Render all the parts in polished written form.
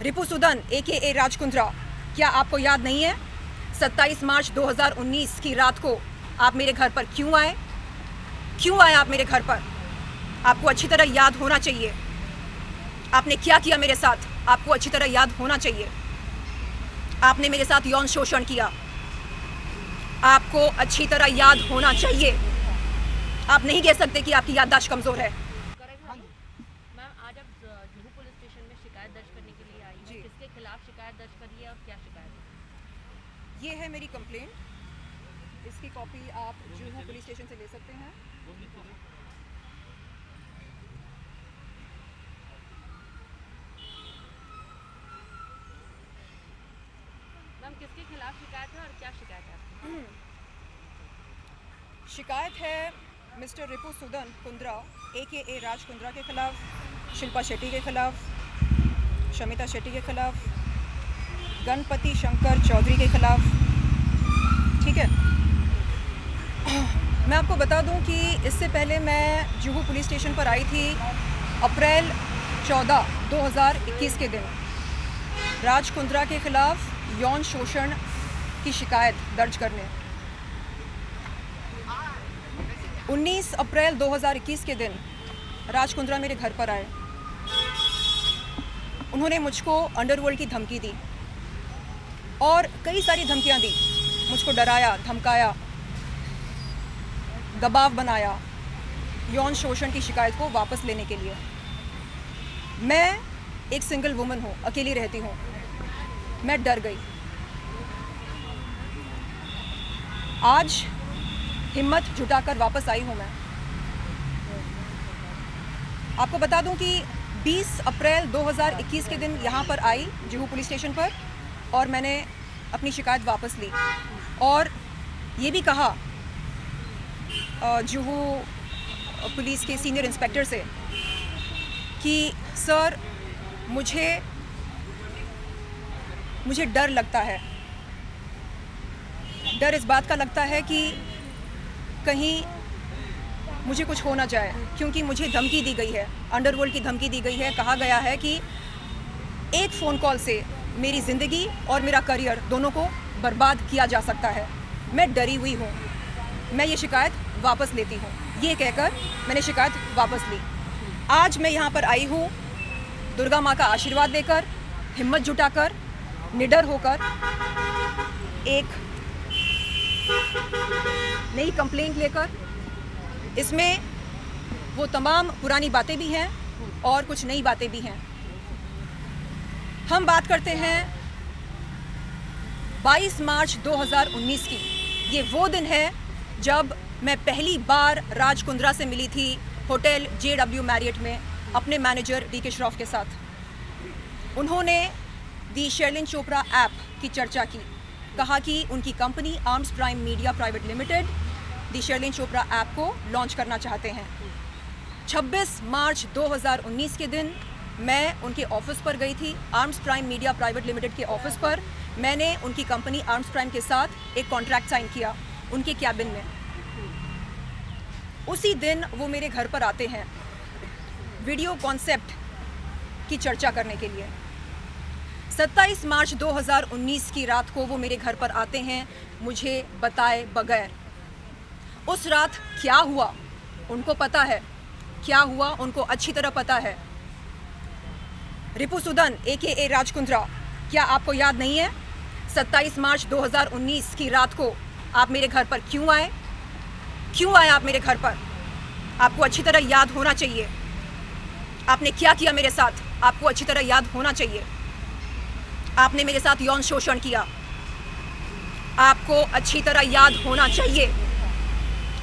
रिपु Sudan AKA Raj Kundra, क्या आपको याद नहीं है 27 मार्च 2019 की रात को आप मेरे घर पर क्यों आए? क्यों आए आप मेरे घर पर? आपको अच्छी तरह याद होना चाहिए। आपने क्या किया मेरे साथ, आपको अच्छी तरह याद होना चाहिए। आपने मेरे साथ यौन शोषण किया, आपको अच्छी तरह याद होना चाहिए। आप नहीं कह सकते कि आपकी याददाश्त कमज़ोर है। मैम, आज आप जुहू पुलिस स्टेशन में शिकायत दर्ज करने के लिए आई हैं। किसके खिलाफ शिकायत दर्ज करी है और क्या शिकायत है? ये है मेरी कंप्लेंट। इसकी कॉपी आप जुहू पुलिस स्टेशन से ले सकते हैं। मैम, किसके खिलाफ शिकायत है और क्या शिकायत है आपकी? शिकायत है मिस्टर रिपु सुदन कुंद्रा AKA राज कुंद्रा के खिलाफ, शिल्पा शेट्टी के खिलाफ, शमिता शेट्टी के खिलाफ, गणपति शंकर चौधरी के खिलाफ। ठीक है, मैं आपको बता दूं कि इससे पहले मैं जुहू पुलिस स्टेशन पर आई थी अप्रैल 14, 2021 के दिन राज कुंद्रा के खिलाफ यौन शोषण की शिकायत दर्ज करने। 19 अप्रैल 2021 के दिन राज कुंद्रा मेरे घर पर आए। उन्होंने मुझको अंडरवर्ल्ड की धमकी दी और कई सारी धमकियां दी। मुझको डराया, धमकाया, दबाव बनाया यौन शोषण की शिकायत को वापस लेने के लिए। मैं एक सिंगल वुमन हूँ, अकेली रहती हूँ। मैं डर गई। आज हिम्मत जुटाकर वापस आई हूँ मैं। आपको बता दूं कि 20 अप्रैल 2021 के दिन यहाँ पर आई जुहू पुलिस स्टेशन पर और मैंने अपनी शिकायत वापस ली और ये भी कहा जुहू पुलिस के सीनियर इंस्पेक्टर से कि सर मुझे डर लगता है। डर इस बात का लगता है कि कहीं मुझे कुछ हो ना जाए, क्योंकि मुझे धमकी दी गई है, अंडरवर्ल्ड की धमकी दी गई है। कहा गया है कि एक फ़ोन कॉल से मेरी ज़िंदगी और मेरा करियर दोनों को बर्बाद किया जा सकता है। मैं डरी हुई हूँ, मैं ये शिकायत वापस लेती हूँ। ये कहकर मैंने शिकायत वापस ली। आज मैं यहाँ पर आई हूँ दुर्गा माँ का आशीर्वाद लेकर, हिम्मत जुटाकर, निडर होकर एक नई कंप्लेंट लेकर। इसमें वो तमाम पुरानी बातें भी हैं और कुछ नई बातें भी हैं। हम बात करते हैं 22 मार्च 2019 की। ये वो दिन है जब मैं पहली बार राज कुंद्रा से मिली थी होटल JW मैरियट में अपने मैनेजर DK श्रॉफ के साथ। उन्होंने दी शर्लिन चोपड़ा ऐप की चर्चा की। कहा कि उनकी company Arms Prime Media Private Limited the Sherlyn Chopra app को लॉन्च करना चाहते हैं। 26 मार्च 2019 के दिन मैं उनके ऑफिस पर गई थी, arms Prime Media Private limited के ऑफिस पर। मैंने उनकी कंपनी आर्म्स प्राइम के साथ एक कॉन्ट्रैक्ट साइन किया उनके कैबिन में। उसी दिन वो मेरे घर पर आते हैं वीडियो कॉन्सेप्ट की चर्चा करने के लिए। 27 मार्च 2019 की रात को वो मेरे घर पर आते हैं मुझे बताए बगैर। उस रात क्या हुआ उनको पता है, क्या हुआ उनको अच्छी तरह पता है। रिपु सुदन AKA राज कुंद्रा, क्या आपको याद नहीं है 27 मार्च 2019 की रात को आप मेरे घर पर क्यों आए? क्यों आए आप मेरे घर पर? आपको अच्छी तरह याद होना चाहिए। आपने क्या किया मेरे साथ, आपको अच्छी तरह याद होना चाहिए। आपने मेरे साथ यौन शोषण किया, आपको अच्छी तरह याद होना चाहिए।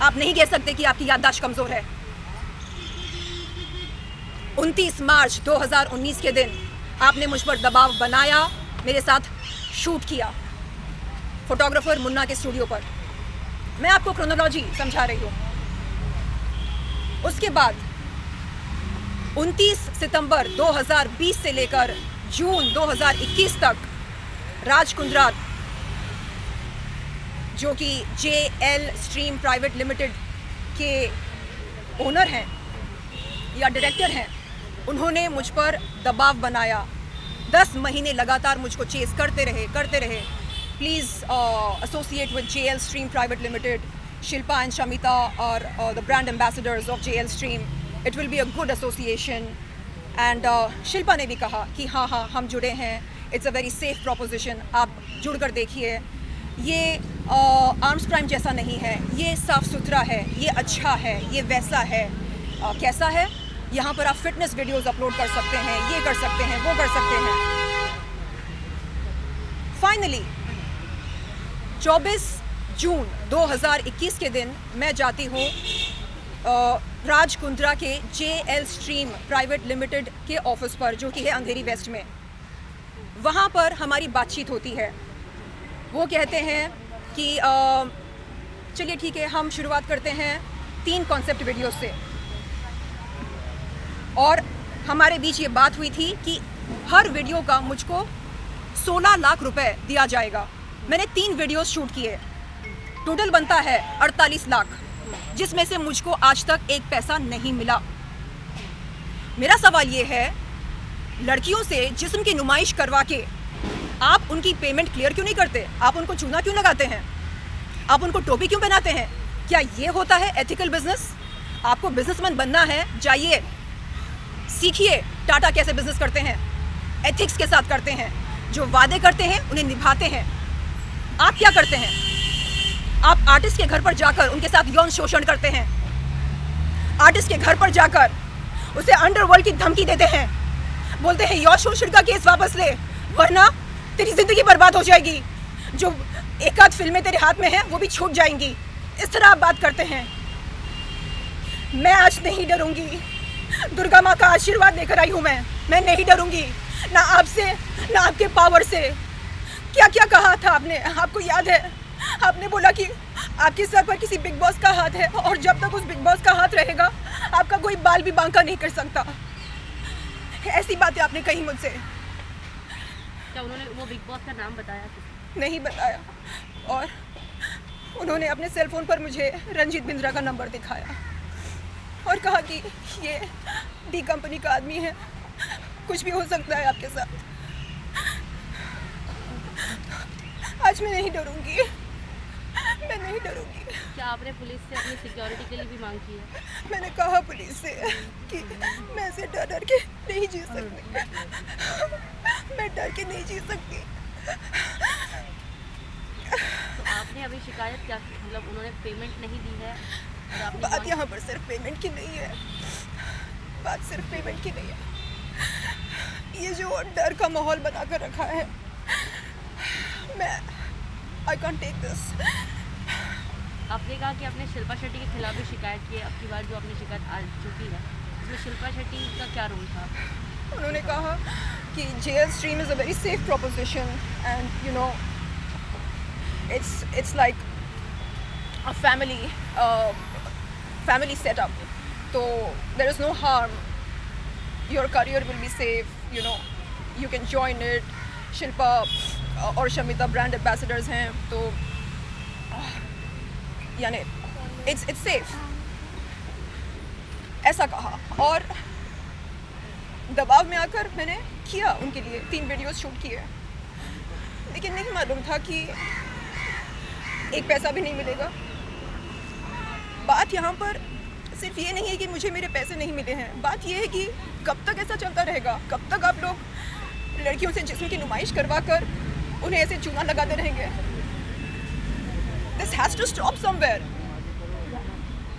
आप नहीं कह सकते कि आपकी याददाश्त कमज़ोर है। 29 मार्च 2019 के दिन आपने मुझ पर दबाव बनाया, मेरे साथ शूट किया फोटोग्राफर मुन्ना के स्टूडियो पर। मैं आपको क्रोनोलॉजी समझा रही हूँ। उसके बाद 29 सितंबर 2020 से लेकर जून 2021 तक राज कुंद्रा, जो कि JL स्ट्रीम प्राइवेट लिमिटेड के ओनर हैं या डायरेक्टर हैं, उन्होंने मुझ पर दबाव बनाया, 10 महीने लगातार मुझको चेस करते रहे. Please associate with JL Stream Private Limited. Shilpa and Shamita are the brand ambassadors of JL Stream. It will be a good association. And Shilpa ने भी कहा कि हाँ हम जुड़े हैं. It's a very safe proposition. आप जुड़ कर देखिए. ये आर्म्स प्राइम जैसा नहीं है. ये साफ़ सुथरा है. ये अच्छा है. ये वैसा है. कैसा है? यहाँ पर आप फिटनेस वीडियोस अपलोड कर सकते हैं. ये कर सकते हैं. वो कर सकते हैं. फाइनली 24 जून 2021 के दिन मैं जाती हूँ राज कुंद्रा के JL स्ट्रीम प्राइवेट लिमिटेड के ऑफिस पर, जो कि है अंधेरी वेस्ट में. वहाँ पर हमारी बातचीत होती है. वो कहते हैं कि चलिए ठीक है, हम शुरुआत करते हैं 3 कॉन्सेप्ट वीडियो से. और हमारे बीच ये बात हुई थी कि हर वीडियो का मुझको 16 लाख रुपए दिया जाएगा. मैंने 3 वीडियोस शूट किए. टोटल बनता है 48 लाख, जिसमें से मुझको आज तक एक पैसा नहीं मिला. मेरा सवाल ये है, लड़कियों से जिस्म की नुमाइश करवा के आप उनकी पेमेंट क्लियर क्यों नहीं करते? आप उनको चूना क्यों लगाते हैं? आप उनको टोपी क्यों पहनाते हैं? क्या ये होता है एथिकल बिजनेस? आपको बिजनेसमैन बनना है, जाइए सीखिए टाटा कैसे बिजनेस करते हैं. एथिक्स के साथ करते हैं. जो वादे करते हैं उन्हें निभाते हैं. आप क्या करते हैं? आप आर्टिस्ट के घर पर जाकर उनके साथ यौन शोषण करते हैं. आर्टिस्ट के घर पर जाकर उसे अंडरवर्ल्ड की धमकी देते हैं. बोलते हैं यौन शोषण का केस वापस ले, वरना तेरी जिंदगी बर्बाद हो जाएगी. जो एक आध फिल्में तेरे हाथ में हैं वो भी छूट जाएंगी. इस तरह आप बात करते हैं. मैं आज नहीं डरूंगी. दुर्गा माँ का आशीर्वाद लेकर आई हूँ मैं नहीं डरूंगी, ना आपसे ना आपके पावर से. क्या क्या कहा था आपने? आपको याद है? आपने बोला कि आपके सर पर किसी बिग बॉस का हाथ है, और जब तक उस बिग बॉस का हाथ रहेगा आपका कोई बाल भी बांका नहीं कर सकता. ऐसी बातें आपने कही मुझसे. क्या उन्होंने वो बिग बॉस का नाम बताया? नहीं बताया. और उन्होंने अपने सेल फोन पर मुझे रंजीत बिंद्रा का नंबर दिखाया और कहा कि ये डी कंपनी का आदमी है, कुछ भी हो सकता है आपके साथ. आज मैं नहीं डरूंगी. मैं नहीं डरूंगी. क्या आपने पुलिस से अपनी सिक्योरिटी के लिए भी मांग की है? मैंने कहा पुलिस से कि मैं ऐसे डर के नहीं जी सकती. मैं डर के नहीं जी सकती. तो आपने अभी शिकायत क्या की? मतलब उन्होंने पेमेंट नहीं दी है और आपने बात यहाँ पर सिर्फ पेमेंट की नहीं है. बात सिर्फ पेमेंट की नहीं है. ये जो डर का माहौल बना कर रखा है, मैं आई कांट टेक दिस. आपने कहा कि आपने शिल्पा शेट्टी के खिलाफ भी शिकायत की है. अब की बार जो आपने शिकायत आ चुकी है, उसमें शिल्पा शेट्टी का क्या रोल था? उन्होंने कहा कि JL Stream is a very safe proposition and you know it's like a family setup. So there is no harm. Your career will be safe. You know, you can join it. Shilpa और Shamita brand ambassadors हैं, तो यानी it's safe. ऐसा कहा. और दबाव में आकर मैंने किया उनके लिए 3 वीडियोस शूट किए. लेकिन नहीं मालूम था कि एक पैसा भी नहीं मिलेगा. बात यहाँ पर सिर्फ ये नहीं है कि मुझे मेरे पैसे नहीं मिले हैं. बात ये है कि कब तक ऐसा चलता रहेगा? कब तक आप लोग लड़कियों से जिस्म की नुमाइश करवा कर उन्हें ऐसे चूना लगाते रहेंगे? This has to stop somewhere.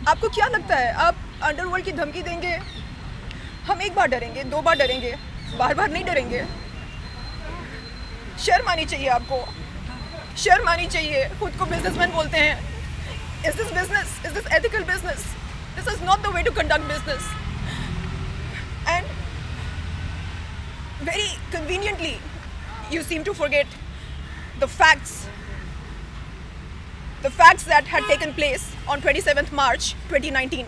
आपको क्या लगता है आप अंडरवर्ल्ड की धमकी देंगे? हम एक बार डरेंगे, 2 बार डरेंगे, बार बार नहीं डरेंगे. शर्म आनी चाहिए आपको. शर्म आनी चाहिए. खुद को बिजनेसमैन बोलते हैं. Is this business? Is this ethical business? This is not the way to conduct business. And very conveniently, you seem to forget the facts that had taken place on 27th March 2019.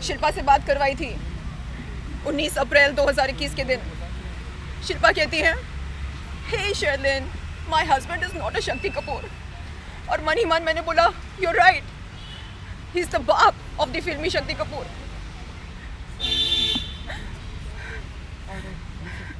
Shilpa से बात करवाई थी 19 अप्रैल 2021 के दिन. शिल्पा कहती है, "Hey Sherlyn, my husband is not a Shakti Kapoor." और मन ही मन मैंने बोला, "You're right. He's the बाप of the filmy Shakti Kapoor." order.